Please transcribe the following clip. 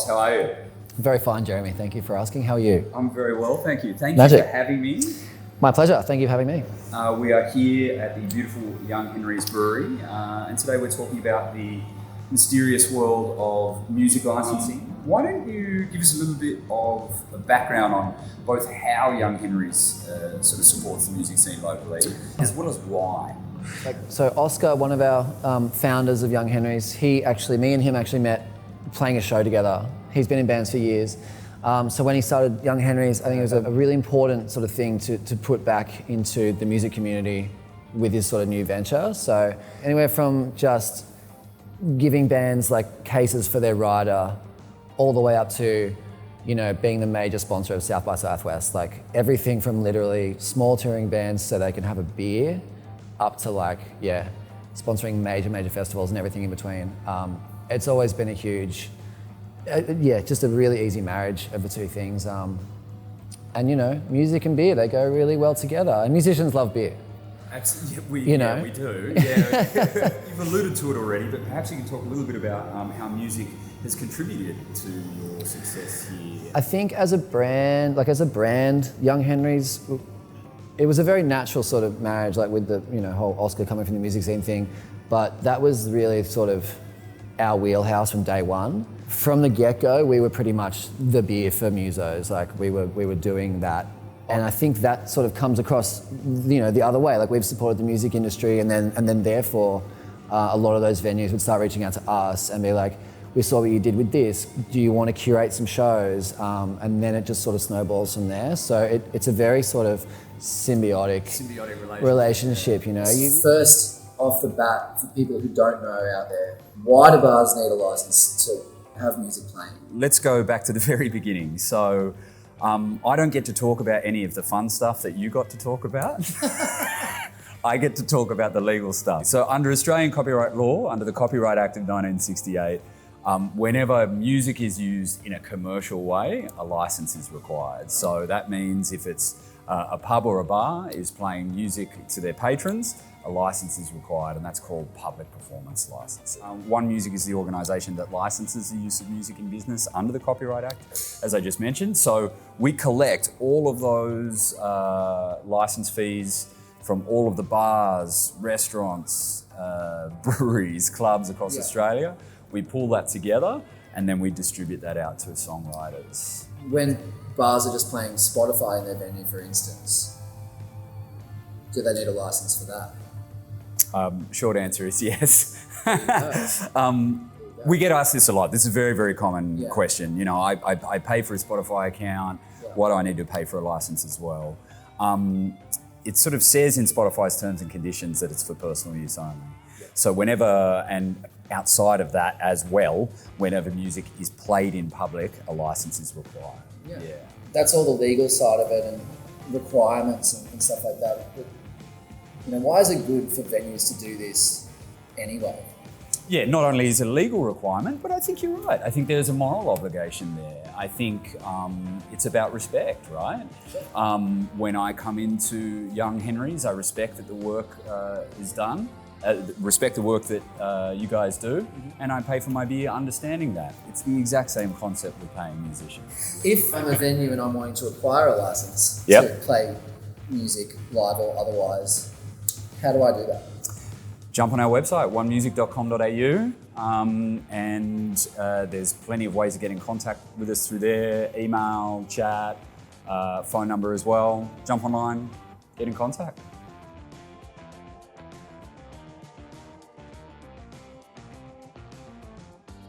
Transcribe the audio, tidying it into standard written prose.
Ross. How are you? Very fine, Jeremy. Thank you for asking. How are you? I'm very well, thank you. Thank Magic. you for having me. My pleasure. Thank you for having me. We are here at the beautiful Young Henry's Brewery, and today we're talking about the mysterious world of music licensing. Why don't you give us a little bit of a background on both how Young Henry's sort of supports the music scene locally, as well as why? So Oscar, one of our founders of Young Henry's, me and him actually met playing a show together. He's been in bands for years. So when he started Young Henry's, I think it was a really important sort of thing to put back into the music community with his sort of new venture. So anywhere from just giving bands like cases for their rider, all the way up to, you know, being the major sponsor of South by Southwest. Like everything from literally small touring bands so they can have a beer, up to sponsoring major festivals and everything in between. It's always been a huge, just a really easy marriage of the two things. And you know, music and beer, they go really well together. And musicians love beer. Absolutely, we do. Yeah, you've alluded to it already, but perhaps you can talk a little bit about how music has contributed to your success here. I think as a brand, Young Henry's, it was a very natural sort of marriage, like with the whole Oscar coming from the music scene thing. But that was really sort of our wheelhouse from day one. From the get-go, we were pretty much the beer for musos. Like we were doing that. And I think that sort of comes across, the other way. Like we've supported the music industry, and then therefore, a lot of those venues would start reaching out to us and be like, "We saw what you did with this. Do you want to curate some shows?" And then it just sort of snowballs from there. So it's a very sort of symbiotic relationship. You know. First off the bat, for people who don't know out there, why do bars need a license to have music playing? Let's go back to the very beginning. So. I don't get to talk about any of the fun stuff that you got to talk about. I get to talk about the legal stuff. So under Australian copyright law, under the Copyright Act of 1968, whenever music is used in a commercial way, a license is required. So that means if it's a pub or a bar is playing music to their patrons, a license is required, and that's called public performance license. OneMusic is the organisation that licenses the use of music in business under the Copyright Act, as I just mentioned. So we collect all of those licence fees from all of the bars, restaurants, breweries, clubs across Australia. We pull that together and then we distribute that out to songwriters. When bars are just playing Spotify in their venue, for instance, do they need a license for that? Short answer is yes. We get asked this a lot. This is a very, very common question. You know, I pay for a Spotify account. Why do I need to pay for a license as well? It sort of says in Spotify's terms and conditions that it's for personal use only. So whenever, and outside of that as well, whenever music is played in public, a license is required. Yeah. That's all the legal side of it and requirements and stuff like that. But, why is it good for venues to do this anyway? Yeah, not only is it a legal requirement, but I think you're right. I think there's a moral obligation there. I think it's about respect, right? Sure. When I come into Young Henry's, I respect that the work is done, respect the work that you guys do, and I pay for my beer understanding that. It's the exact same concept with paying musicians. If I'm a venue and I'm wanting to acquire a license to play music live or otherwise, how do I do that? Jump on our website, onemusic.com.au, and there's plenty of ways to get in contact with us through there, email, chat, phone number as well. Jump online, get in contact.